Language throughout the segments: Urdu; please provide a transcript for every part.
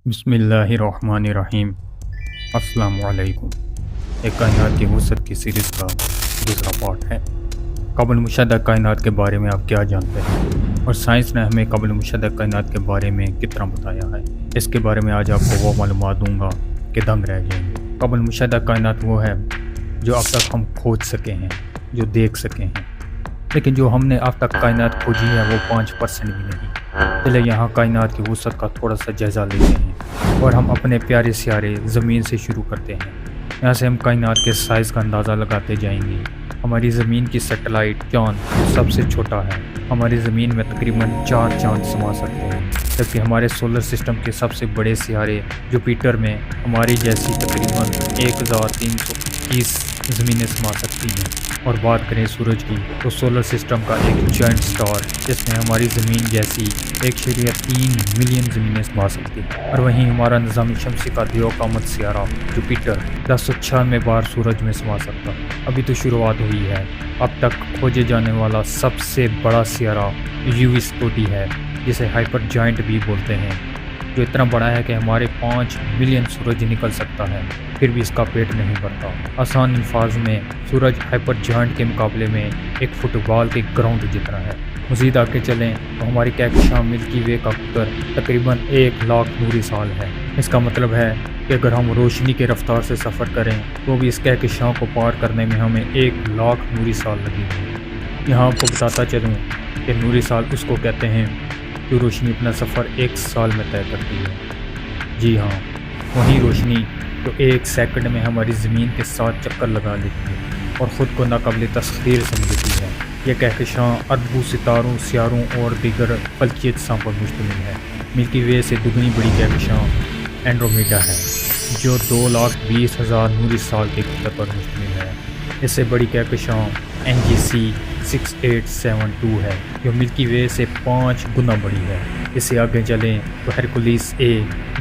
بسم اللہ الرحمن الرحیم۔ السلام علیکم۔ ایک کائنات کی وسعت کی سیریز کا دوسرا پارٹ ہے۔ قبل مشاہدہ کائنات کے بارے میں آپ کیا جانتے ہیں، اور سائنس نے ہمیں قبل مشاہدہ کائنات کے بارے میں کتنا بتایا ہے؟ اس کے بارے میں آج آپ کو وہ معلومات دوں گا کہ دنگ رہ جائیں گے۔ قبل مشاہدہ کائنات وہ ہے جو اب تک ہم کھوج سکے ہیں، جو دیکھ سکے ہیں، لیکن جو ہم نے اب تک کائنات کھوجی ہے وہ 5% بھی نہیں۔ چلے یہاں کائنات کی وسعت کا تھوڑا سا جائزہ لیتے ہیں، اور ہم اپنے پیارے سیارے زمین سے شروع کرتے ہیں۔ یہاں سے ہم کائنات کے سائز کا اندازہ لگاتے جائیں گے۔ ہماری زمین کی سیٹلائٹ چاند سب سے چھوٹا ہے۔ ہماری زمین میں تقریباً 4 چاند سما سکتے ہیں، جبکہ ہمارے سولر سسٹم کے سب سے بڑے سیارے جوپیٹر میں ہماری جیسی تقریباً 1321 زمینیں سما سکتی ہیں۔ اور بات کریں سورج کی، تو سولر سسٹم کا ایک جائنٹ سٹار جس میں ہماری زمین جیسی 1.3 ملین زمینیں سما سکتی ہیں۔ اور وہیں ہمارا نظام شمسی کا دیو قامت سیارہ جوپیٹر 1096 بار سورج میں سما سکتا۔ ابھی تو شروعات ہوئی ہے۔ اب تک کھوجے جانے والا سب سے بڑا سیارہ یووی سکوٹی ہے، جسے ہائپر جائنٹ بھی بولتے ہیں، جو اتنا بڑا ہے کہ ہمارے 5 ملین سورج نکل سکتا ہے، پھر بھی اس کا پیٹ نہیں بھرتا۔ آسان الفاظ میں سورج ہائپر جائنٹ کے مقابلے میں ایک فٹ بال کے گراؤنڈ جتنا ہے۔ مزید آگے چلیں تو ہماری کہکشاں ملکی وے کا قطر تقریباً 1,00,000 نوری سال ہے۔ اس کا مطلب ہے کہ اگر ہم روشنی کی رفتار سے سفر کریں تو بھی اس کہکشاں کو پار کرنے میں ہمیں 1,00,000 نوری سال لگیں گے۔ یہاں آپ کو بتاتا چلوں کہ نوری سال اس کو کہتے ہیں جو روشنی اپنا سفر 1 سال میں طے کرتی ہے۔ جی ہاں، وہی روشنی جو 1 سیکنڈ میں ہماری زمین کے ساتھ چکر لگا لیتی ہے اور خود کو ناقابل تسخیر سمجھتی ہے۔ یہ کہکشاں اربوں ستاروں، سیاروں اور دیگر فلکی اجسام پر مشتمل ہے۔ ملکی وے سے دگنی بڑی کہکشاں اینڈرومیڈا ہے، جو 2,20,000 نوری سال کے قطر پر مشتمل ہے۔ اس سے بڑی کہکشاں NGC 6872 ہے، جو ملکی وے سے 5 گنا بڑی ہے۔ اس سے آگے چلیں تو ہرکولیس A،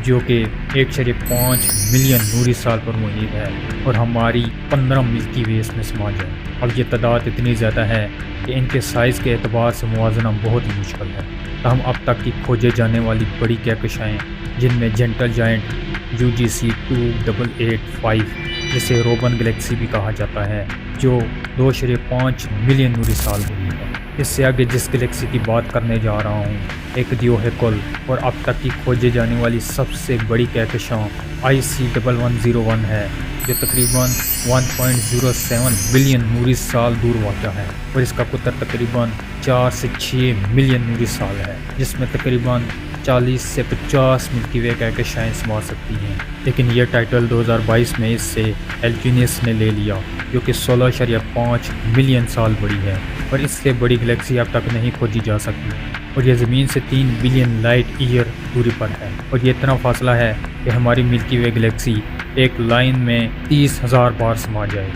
جو کہ 1.5 ملین نوری سال پر محیط ہے، اور ہماری 15 ملکی ویز میں سما جائے۔ اب یہ تعداد اتنی زیادہ ہے کہ ان کے سائز کے اعتبار سے موازنہ بہت ہی مشکل ہے۔ تاہم اب تک کی کھوجے جانے والی بڑی کہکشائیں، جن میں جنٹل جائنٹ UGC 2885، جسے روبن گلیکسی بھی کہا جاتا ہے، جو 2.5 ملین نوری سال بڑی ہے۔ اس سے آگے جس گلیکسی کی بات کرنے جا رہا ہوں ایک دیوہیکل، اور اب تک کی کھوجے جانے والی سب سے بڑی کہکشاں IC 1101 ہے، جو تقریباً 1.07 بلین نوری سال دور واقع ہے، اور اس کا قطر تقریباً 4 سے 6 ملین نوری سال ہے، جس میں تقریباً 40 سے 50 ملکی وے کہکشائیں سما سکتی ہیں۔ لیکن یہ ٹائٹل 2022 میں اس سے الکینس نے لے لیا، جو کہ 16.5 ملین سال بڑی ہے، اور اس سے بڑی گلیکسی اب تک نہیں کھوجی جا سکی، اور یہ زمین سے 3 بلین لائٹ ایئر دوری پر ہے۔ اور یہ اتنا فاصلہ ہے کہ ہماری ملکی وے گلیکسی ایک لائن میں 30,000 بار سما جائے۔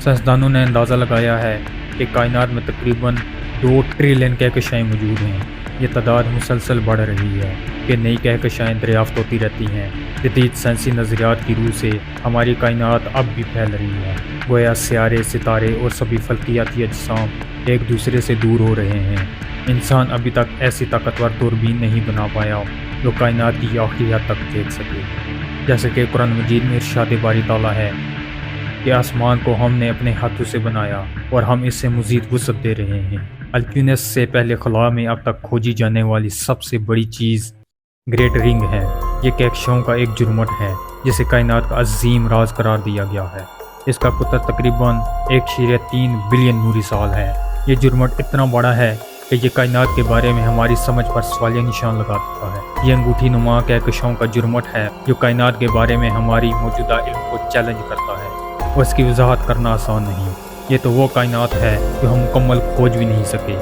سائنسدانوں نے اندازہ لگایا ہے کہ کائنات میں تقریباً 2 ٹریلین کہکشائیں موجود ہیں۔ یہ تعداد مسلسل بڑھ رہی ہے کہ نئی کہکشائیں دریافت ہوتی رہتی ہیں۔ جدید سائنسی نظریات کی روح سے ہماری کائنات اب بھی پھیل رہی ہے، گویا سیارے، ستارے اور سبھی فلکیاتی اجسام ایک دوسرے سے دور ہو رہے ہیں۔ انسان ابھی تک ایسی طاقتور دوربین نہیں بنا پایا جو کائنات کی آخری حد تک دیکھ سکے۔ جیسے کہ قرآن مجید میں ارشاد باری تعالیٰ ہے کہ آسمان کو ہم نے اپنے ہاتھوں سے بنایا اور ہم اس سے مزید وسعت دے رہے ہیں۔ الکینس سے پہلے خلا میں اب تک کھوجی جانے والی سب سے بڑی چیز گریٹ رنگ ہے۔ یہ کہکشاؤں کا ایک جرمٹ ہے جسے کائنات کا عظیم راز قرار دیا گیا ہے۔ اس کا قطر تقریباً 1.3 بلین نوری سال ہے۔ یہ جرمٹ اتنا بڑا ہے کہ یہ کائنات کے بارے میں ہماری سمجھ پر سوالیہ نشان لگا دیتا ہے۔ یہ انگوٹھی نما کہکشاؤں کا جرمٹ ہے جو کائنات کے بارے میں ہماری موجودہ علم کو چیلنج کرتا ہے، اور اس کی وضاحت کرنا آسان نہیں۔ یہ تو وہ کائنات ہے جو ہم مکمل کھوج بھی نہیں سکے۔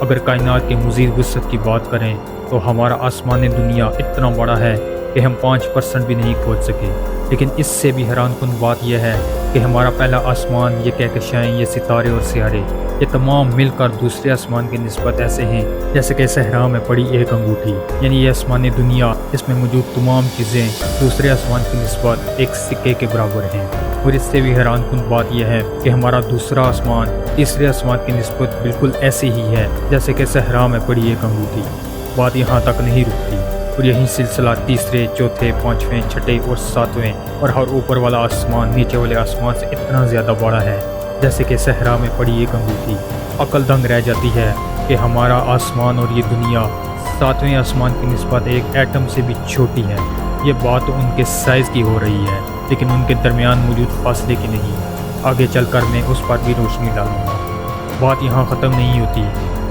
اگر کائنات کے مزید وسعت کی بات کریں تو ہمارا آسمان دنیا اتنا بڑا ہے کہ ہم 5% بھی نہیں کھوج سکے۔ لیکن اس سے بھی حیران کن بات یہ ہے کہ ہمارا پہلا آسمان، یہ کہکشائیں، یہ ستارے اور سیارے، یہ تمام مل کر دوسرے آسمان کی نسبت ایسے ہیں جیسے کہ صحرا میں پڑی ایک انگوٹھی۔ یعنی یہ آسمان دنیا، اس میں موجود تمام چیزیں دوسرے آسمان کی نسبت ایک سکے کے برابر ہیں۔ اور اس سے بھی حیران کن بات یہ ہے کہ ہمارا دوسرا آسمان تیسرے آسمان کی نسبت بالکل ایسی ہی ہے جیسے کہ صحرا میں پڑی ایک انگوٹھی۔ بات یہاں تک نہیں رکتی، اور یہی سلسلہ تیسرے، چوتھے، پانچویں، چھٹے اور ساتویں اور ہر اوپر والا آسمان نیچے والے آسمان سے اتنا زیادہ بڑا ہے جیسے کہ صحرا میں پڑی ایک انگوٹھی۔ عقل دنگ رہ جاتی ہے کہ ہمارا آسمان اور یہ دنیا ساتویں آسمان کی نسبت ایک ایٹم سے بھی چھوٹی ہے۔ یہ بات تو ان کے سائز کی ہو رہی ہے، لیکن ان کے درمیان موجود فاصلے کی نہیں۔ آگے چل کر میں اس پر بھی روشنی ڈالوں گا۔ بات یہاں ختم نہیں ہوتی،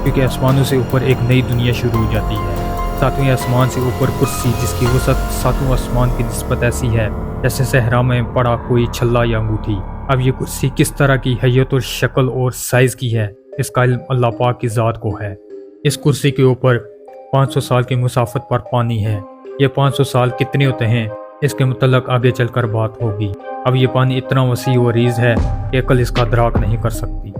کیونکہ آسمانوں سے اوپر ایک نئی دنیا شروع ہو جاتی ہے۔ ساتویں آسمان سے اوپر کرسی، جس کی وسعت ساتوں آسمان کی نسبت ایسی ہے جیسے صحرا میں پڑا کوئی چھلا یا انگوٹھی۔ اب یہ کرسی کس طرح کی حیت اور شکل اور سائز کی ہے، اس کا علم اللہ پاک کی ذات کو ہے۔ اس کرسی کے اوپر 500 سال کی مسافت پر پانی ہے۔ یہ 500 سال کتنے ہوتے ہیں اس کے متعلق آگے چل کر بات ہوگی۔ اب یہ پانی اتنا وسیع و عریض ہے کہ عقل اس کا ادراک نہیں کر سکتی،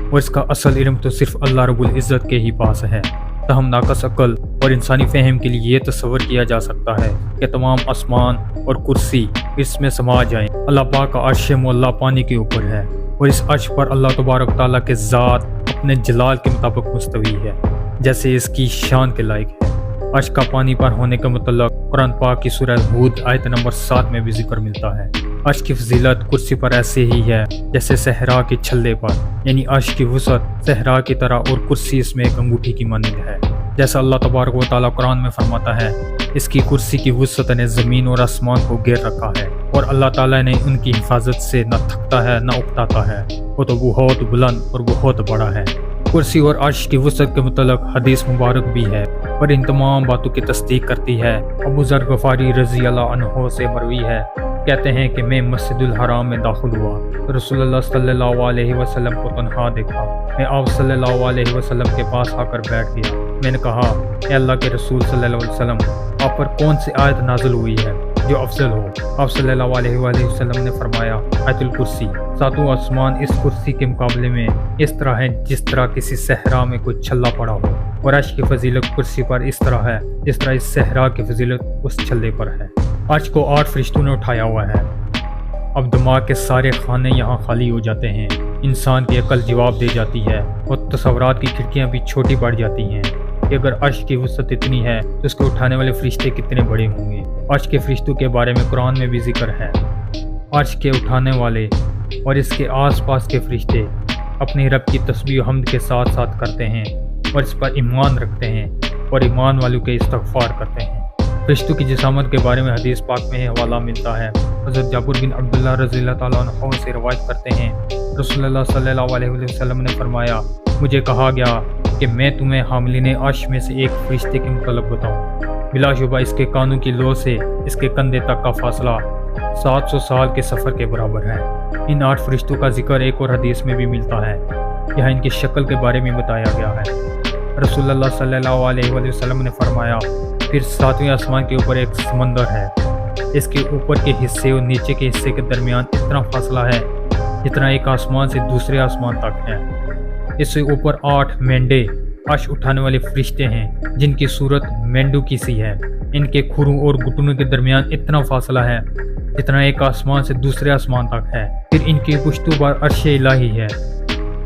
اور اس کا اصل علم تو صرف اللہ رب العزت کے ہی پاس ہے۔ تاہم ناقص عقل اور انسانی فہم کے لیے یہ تصور کیا جا سکتا ہے کہ تمام آسمان اور کرسی اس میں سما جائیں۔ اللہ پاک کا عرش معلیٰ پانی کے اوپر ہے، اور اس عرش پر اللہ تبارک تعالیٰ کے ذات اپنے جلال کے مطابق مستوی ہے، جیسے اس کی شان کے لائق ہے۔ عرش کا پانی پر ہونے کے متعلق قرآن پاک کی سورہ ہود آیت نمبر 7 میں بھی ذکر ملتا ہے۔ عرش کی فضیلت کرسی پر ایسے ہی ہے جیسے صحرا کے چھلے پر، یعنی عرش کی وسعت صحرا کی طرح اور کرسی اس میں ایک انگوٹھی کی مانند ہے۔ جیسا اللہ تبارک و تعالیٰ قرآن میں فرماتا ہے، اس کی کرسی کی وسعت نے زمین اور آسمان کو گھیر رکھا ہے، اور اللہ تعالیٰ نے ان کی حفاظت سے نہ تھکتا ہے نہ اکتاتا ہے۔ وہ تو بہت بلند اور بہت بڑا ہے۔ کرسی اور عرش کی وسعت کے متعلق حدیث مبارک بھی ہے، اور ان تمام باتوں کی تصدیق کرتی ہے۔ ابو ذر غفاری رضی اللہ عنہ سے مروی ہے، کہتے ہیں کہ میں مسجد الحرام میں داخل ہوا، رسول اللہ صلی اللہ علیہ وسلم کو تنہا دیکھا۔ میں آپ صلی اللہ علیہ وسلم کے پاس آ کر بیٹھ گیا۔ میں نے کہا، اے اللہ کے رسول صلی اللہ علیہ وسلم، آپ پر کون سی آیت نازل ہوئی ہے جو افضل ہو؟ آپ صلی اللہ علیہ وسلم نے فرمایا، آیت الکرسی۔ ساتوں آسمان اس کرسی کے مقابلے میں اس طرح ہیں جس طرح کسی صحرا میں کوئی چھلا پڑا ہو، اور عرش کی فضیلت کرسی پر اس طرح ہے جس طرح اس صحرا کی فضیلت اس چھلے پر ہے۔ عرش کو 8 فرشتوں نے اٹھایا ہوا ہے۔ اب دماغ کے سارے خانے یہاں خالی ہو جاتے ہیں، انسان کی عقل جواب دے جاتی ہے، اور تصورات کی کھڑکیاں بھی چھوٹی پڑ جاتی ہیں کہ اگر عرش کی وسعت اتنی ہے تو اس کو اٹھانے والے فرشتے کتنے بڑے ہوں گے۔ عرش کے فرشتوں کے بارے میں قرآن میں بھی ذکر ہے۔ عرش کے اٹھانے والے اور اس کے آس پاس کے فرشتے اپنے رب کی تسبیح و حمد کے ساتھ ساتھ کرتے ہیں، اور اس پر ایمان رکھتے ہیں، اور ایمان والوں کے استغفار کرتے ہیں۔ فرشتوں کی جسامت کے بارے میں حدیث پاک میں حوالہ ملتا ہے۔ حضرت جابر بن عبداللہ رضی اللہ تعالیٰ عنہ سے روایت کرتے ہیں، رسول اللہ صلی اللہ علیہ وسلم نے فرمایا، مجھے کہا گیا کہ میں تمہیں حاملین عرش میں سے ایک فرشتے کے متعلق بتاؤں۔ بلا شبہ اس کے کانوں کی لو سے اس کے کندھے تک کا فاصلہ 700 سال کے سفر کے برابر ہے۔ ان 8 فرشتوں کا ذکر ایک اور حدیث میں بھی ملتا ہے، یہاں ان کی شکل کے بارے میں بتایا گیا ہے۔ رسول اللہ صلی اللہ علیہ وسلم نے فرمایا، پھر 7ویں آسمان کے اوپر ایک سمندر ہے، اس کے اوپر کے حصے اور نیچے کے حصے کے درمیان اتنا فاصلہ ہے جتنا ایک آسمان سے دوسرے آسمان تک ہے۔ اس سے اوپر 8 مینڈے عرش اٹھانے والے فرشتے ہیں، جن کی صورت مینڈو کی سی ہے۔ ان کے کھروں اور گھٹنوں کے درمیان اتنا فاصلہ ہے جتنا ایک آسمان سے دوسرے آسمان تک ہے۔ پھر ان کی پشتوں پر عرش الہی ہے،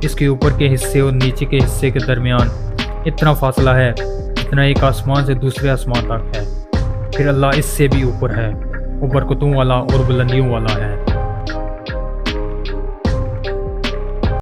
اس کے اوپر کے حصے اور نیچے کے حصے کے درمیان اتنا فاصلہ ہے جتنا ایک آسمان سے دوسرے آسمان تک ہے۔ پھر اللہ اس سے بھی اوپر ہے، وہ برکتوں والا اور بلندیوں والا ہے۔